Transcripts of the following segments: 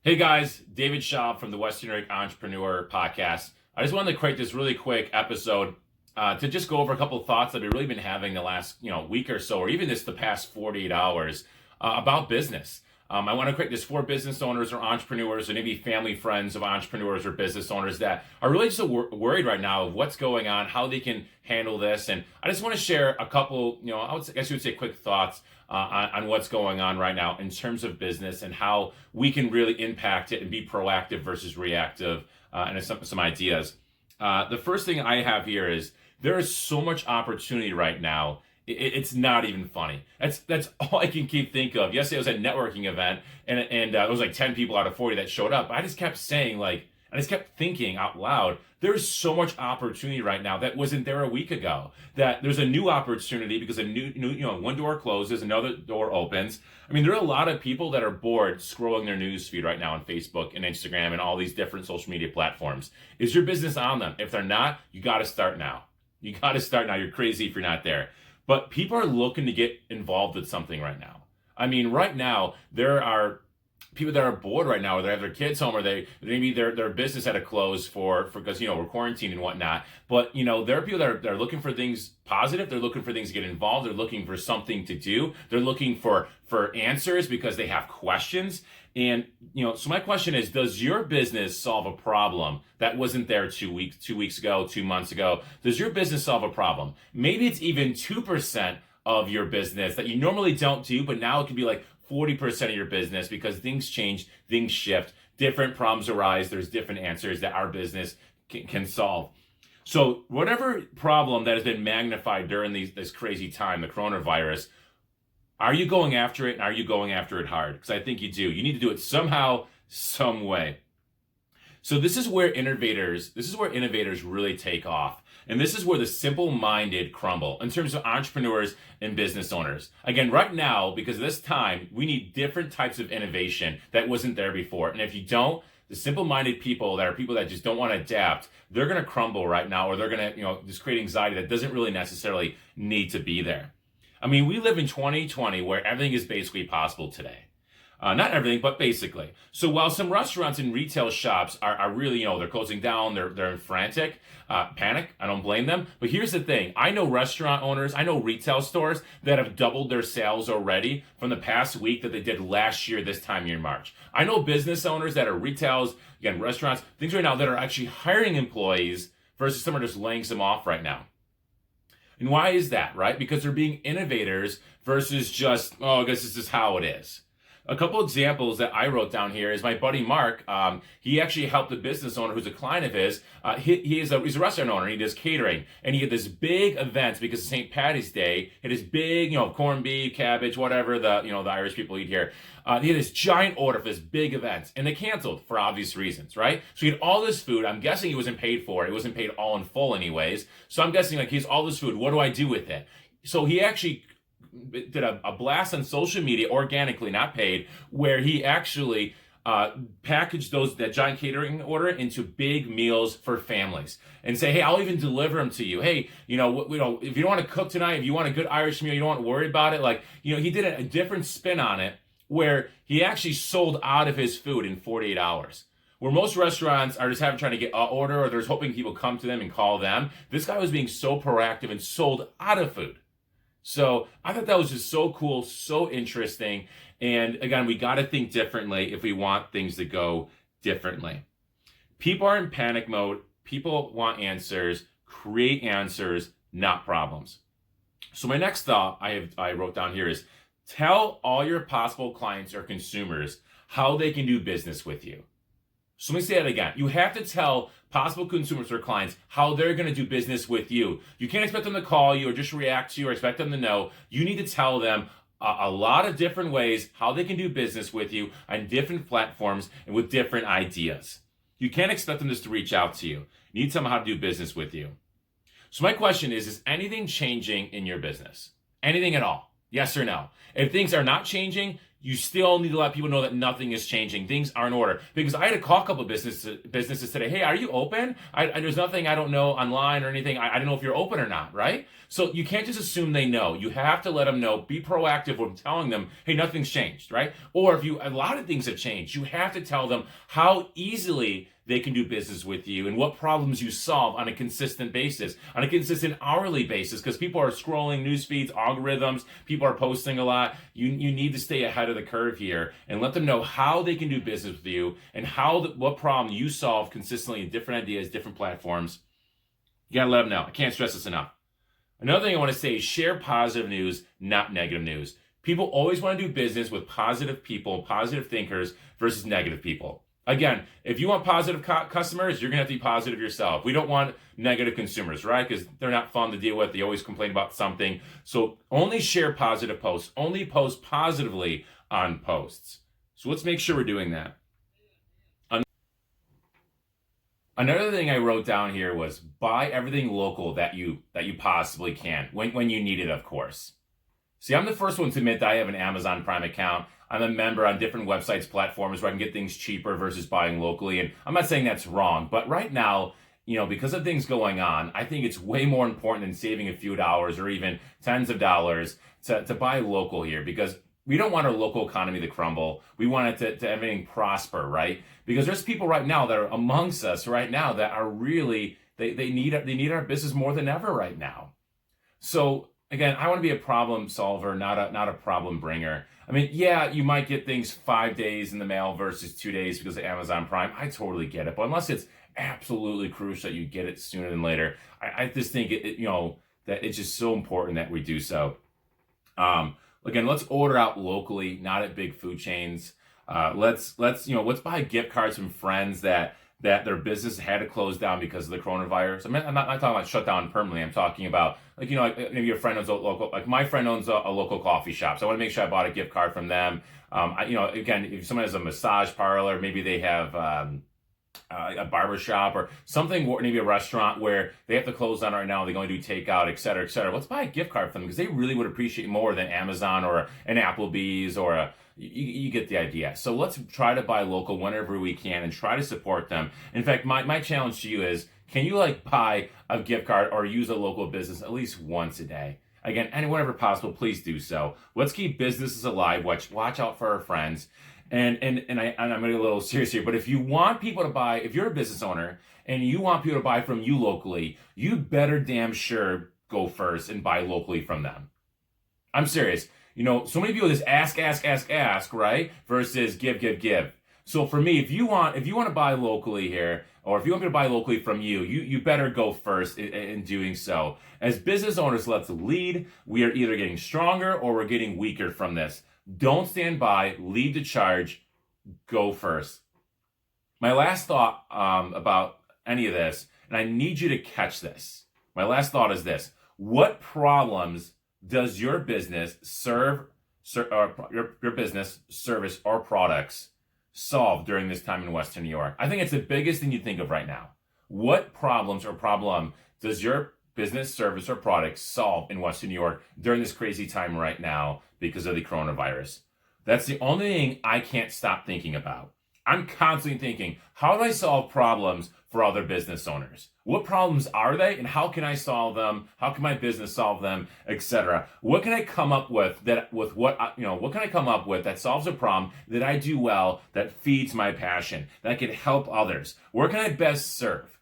Hey guys, David Schaub from the Western New York Entrepreneur Podcast. I just wanted to create this really quick episode to just go over a couple of thoughts that I've really been having the last week or so, or even the past 48 hours about business. I want to create this for business owners or entrepreneurs or maybe family friends of entrepreneurs or business owners that are really just worried right now of what's going on, how they can handle this. And I just want to share a couple, I guess you would say quick thoughts on what's going on right now in terms of business and how we can really impact it and be proactive versus reactive and some ideas. The first thing I have here is there is so much opportunity right now. It's not even funny. That's all I can think of. Yesterday I was at a networking event and there was like 10 people out of 40 that showed up. I just kept saying I just kept thinking out loud, there's so much opportunity right now that wasn't there a week ago. That there's a new opportunity because a new one door closes, another door opens. I mean, there are a lot of people that are bored scrolling their news feed right now on Facebook and Instagram and all these different social media platforms. Is your business on them? If they're not, you got to start now. You got to start now. You're crazy if you're not there. But people are looking to get involved with something right now. I mean, right now, there are people that are bored right now, or they have their kids home, or maybe their business had to close because we're quarantined and whatnot. But there are people that are looking for things positive. They're looking for things to get involved. They're looking for something to do. They're looking for answers because they have questions. And so my question is, does your business solve a problem that wasn't there 2 weeks ago, 2 months ago? Does your business solve a problem? Maybe it's even 2% of your business that you normally don't do, but now it can be like 40% of your business because things change, things shift, different problems arise. There's different answers that our business can solve. So whatever problem that has been magnified during this crazy time, the coronavirus, are you going after it, and are you going after it hard? Because I think you do. You need to do it somehow, some way. So this is where innovators really take off. And this is where the simple-minded crumble in terms of entrepreneurs and business owners. Again, right now, because of this time, we need different types of innovation that wasn't there before. And if you don't, the simple-minded people that are people that just don't want to adapt, they're going to crumble right now, or they're going to, just create anxiety that doesn't really necessarily need to be there. I mean, we live in 2020 where everything is basically possible today. Not everything, but basically. So while some restaurants and retail shops are really, they're closing down, they're in frantic panic. I don't blame them. But here's the thing. I know restaurant owners, I know retail stores that have doubled their sales already from the past week that they did last year this time in March. I know business owners that are retails, again, restaurants, things right now that are actually hiring employees versus some are just laying some off right now. And why is that, right? Because they're being innovators versus just, I guess this is how it is. A couple examples that I wrote down here is my buddy Mark. He actually helped a business owner who's a client of his. He's a restaurant owner. He does catering, and he had this big event because of St. Patty's Day. He had this big, corned beef, cabbage, whatever the Irish people eat here. He had this giant order for this big event, and they canceled for obvious reasons, right? So he had all this food. I'm guessing he wasn't paid for it. It wasn't paid all in full, anyways. So I'm guessing he has all this food. What do I do with it? So he actually did a blast on social media, organically, not paid, where he actually packaged that giant catering order into big meals for families and say, hey, I'll even deliver them to you. Hey, if you don't want to cook tonight, if you want a good Irish meal, you don't want to worry about it. He did a different spin on it where he actually sold out of his food in 48 hours. Where most restaurants are just trying to get an order, or they're just hoping people come to them and call them. This guy was being so proactive and sold out of food. So I thought that was just so cool, so interesting. And again, we got to think differently if we want things to go differently. People are in panic mode. People want answers. Create answers, not problems. So my next thought I wrote down here is tell all your possible clients or consumers how they can do business with you. So let me say that again. You have to tell possible consumers or clients how they're going to do business with you. You can't expect them to call you or just react to you or expect them to know. You need to tell them a lot of different ways how they can do business with you on different platforms and with different ideas. You can't expect them just to reach out to you. You need to tell them how to do business with you. So my question is anything changing in your business? Anything at all? Yes or no? If things are not changing, you still need to let people know that nothing is changing. Things are in order. Because I had to call a couple of businesses today. Hey, are you open? There's nothing I don't know online or anything. I don't know if you're open or not, right? So you can't just assume they know. You have to let them know. Be proactive with telling them, hey, nothing's changed, right? Or if a lot of things have changed, you have to tell them how easily they can do business with you and what problems you solve on a consistent basis, on a consistent hourly basis, because people are scrolling news feeds, algorithms, people are posting a lot. You need to stay ahead of the curve here and let them know how they can do business with you and what problem you solve consistently in different ideas, different platforms. You gotta let them know. I can't stress this enough. Another thing I want to say is share positive news, not negative news. People always want to do business with positive people, positive thinkers versus negative people. Again, if you want positive customers, you're going to have to be positive yourself. We don't want negative consumers, right? Because they're not fun to deal with. They always complain about something. So only share positive posts. Only post positively on posts. So let's make sure we're doing that. Another thing I wrote down here was buy everything local that you possibly can when you need it, of course. See, I'm the first one to admit that I have an Amazon Prime account. I'm a member on different websites, platforms where I can get things cheaper versus buying locally. And I'm not saying that's wrong, but right now, because of things going on, I think it's way more important than saving a few dollars or even tens of dollars to buy local here, because we don't want our local economy to crumble. We want it to everything prosper, right? Because there's people right now that are amongst us right now that are really, they need our business more than ever right now. So again, I want to be a problem solver, not a problem bringer. I mean, yeah, you might get things 5 days in the mail versus 2 days because of Amazon Prime. I totally get it. But unless it's absolutely crucial that you get it sooner than later, I just think that it's just so important that we do so. Again, let's order out locally, not at big food chains. Let's buy gift cards from friends that their business had to close down because of the coronavirus. I'm not talking about shut down permanently. I'm talking about maybe your friend owns a local, like my friend owns a local coffee shop. So I want to make sure I bought a gift card from them. Again, if someone has a massage parlor, maybe they have a barber shop or something, maybe a restaurant where they have to close down right now. They're going to do takeout, et cetera, et cetera. Let's buy a gift card from them because they really would appreciate more than Amazon or an Applebee's or you get the idea. So let's try to buy local whenever we can and try to support them. In fact, my challenge to you is, can you buy a gift card or use a local business at least once a day? Again, and whenever possible, please do so. Let's keep businesses alive. Watch out for our friends. And I'm getting a little serious here, but if you want people to buy, if you're a business owner and you want people to buy from you locally, you better damn sure go first and buy locally from them. I'm serious. So many people just ask, right? Versus give. So for me, if you want to buy locally here, or if you want me to buy locally from you, you better go first in doing so. As business owners, let's lead. We are either getting stronger or we're getting weaker from this. Don't stand by, lead the charge, go first. My last thought about any of this, and I need you to catch this. My last thought is this. What problems does your business your business, service, or products solve during this time in Western New York? I think it's the biggest thing you think of right now. What problems or problem does your business, service, or product solve in Western New York during this crazy time right now because of the coronavirus? That's the only thing I can't stop thinking about. I'm constantly thinking, how do I solve problems for other business owners? What problems are they and how can I solve them? How can my business solve them, etc.? What can I come up with what can I come up with that solves a problem that I do well, that feeds my passion, that can help others? Where can I best serve?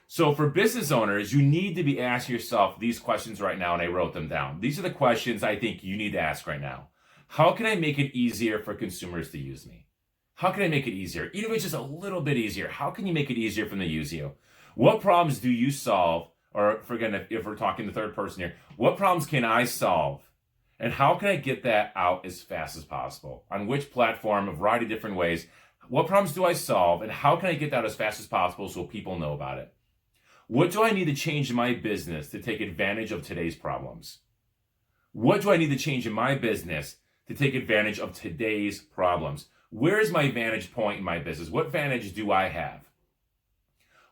So for business owners, you need to be asking yourself these questions right now, and I wrote them down. These are the questions I think you need to ask right now. How can I make it easier for consumers to use me? How can I make it easier? Even if it's just a little bit easier, how can you make it easier for them to use you? What problems do you solve? Or if we're talking the third person here, what problems can I solve? And how can I get that out as fast as possible? On which platform, a variety of different ways. What problems do I solve? And how can I get that as fast as possible so people know about it? What do I need to change in my business to take advantage of today's problems? What do I need to change in my business to take advantage of today's problems? Where is my vantage point in my business? What vantage do I have?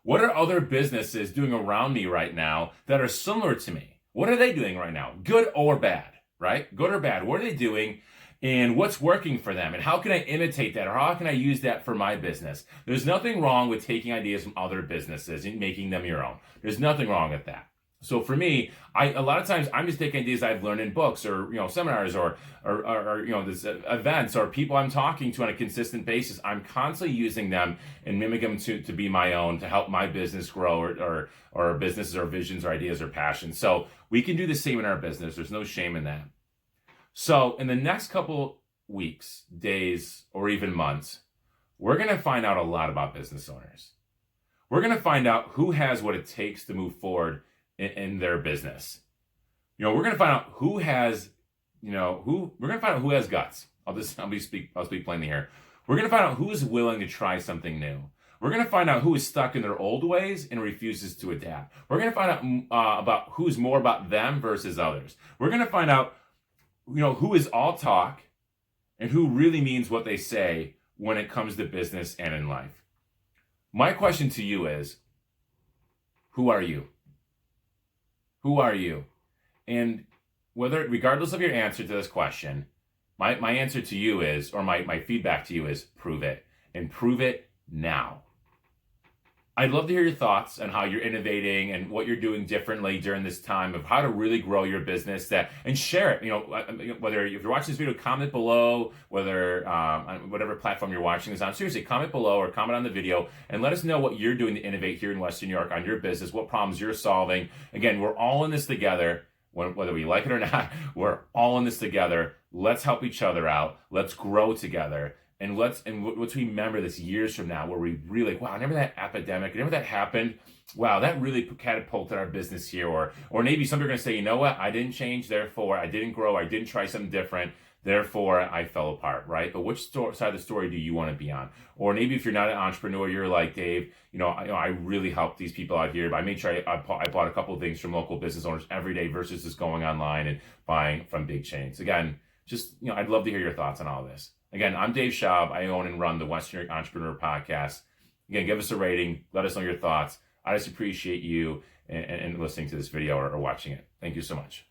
What are other businesses doing around me right now that are similar to me? What are they doing right now? Good or bad, right? Good or bad. What are they doing? and what's working for them, and how can I imitate that, or how can I use that for my business? There's nothing wrong with taking ideas from other businesses and making them your own. There's nothing wrong with that. So for me, a lot of times I'm just taking ideas I've learned in books or seminars or this events or people I'm talking to on a consistent basis. I'm constantly using them and mimicking them to be my own, to help my business grow or businesses or visions or ideas or passions. So we can do the same in our business. There's no shame in that. So in the next couple weeks, days, or even months, we're going to find out a lot about business owners. We're going to find out who has what it takes to move forward in their business. We're going to find out who has, we're going to find out who has guts. I'll speak plainly here. We're going to find out who is willing to try something new. We're going to find out who is stuck in their old ways and refuses to adapt. We're going to find out about who's more about them versus others. We're going to find out who is all talk and who really means what they say when it comes to business and in life. My question to you is, who are you? Who are you? And regardless of your answer to this question, my answer to you is, or my feedback to you is, prove it, and prove it now. I'd love to hear your thoughts on how you're innovating and what you're doing differently during this time of how to really grow your business and share it. Whether if you're watching this video, comment below, whether on whatever platform you're watching this on. Seriously, comment below or comment on the video and let us know what you're doing to innovate here in Western New York on your business, what problems you're solving. Again, we're all in this together. Whether we like it or not, we're all in this together. Let's help each other out. Let's grow together. And let's remember this years from now where we really, wow, remember that epidemic? Remember that happened? Wow, that really catapulted our business here. Or maybe some are going to say, you know what? I didn't change, therefore I didn't grow. I didn't try something different. Therefore, I fell apart, right? But which side of the story do you want to be on? Or maybe if you're not an entrepreneur, you're like, Dave, I really help these people out here. But I made sure I bought a couple of things from local business owners every day versus just going online and buying from big chains. Again, I'd love to hear your thoughts on all this. Again, I'm Dave Schaub. I own and run the Western New York Entrepreneur Podcast. Again, give us a rating. Let us know your thoughts. I just appreciate you and listening to this video or watching it. Thank you so much.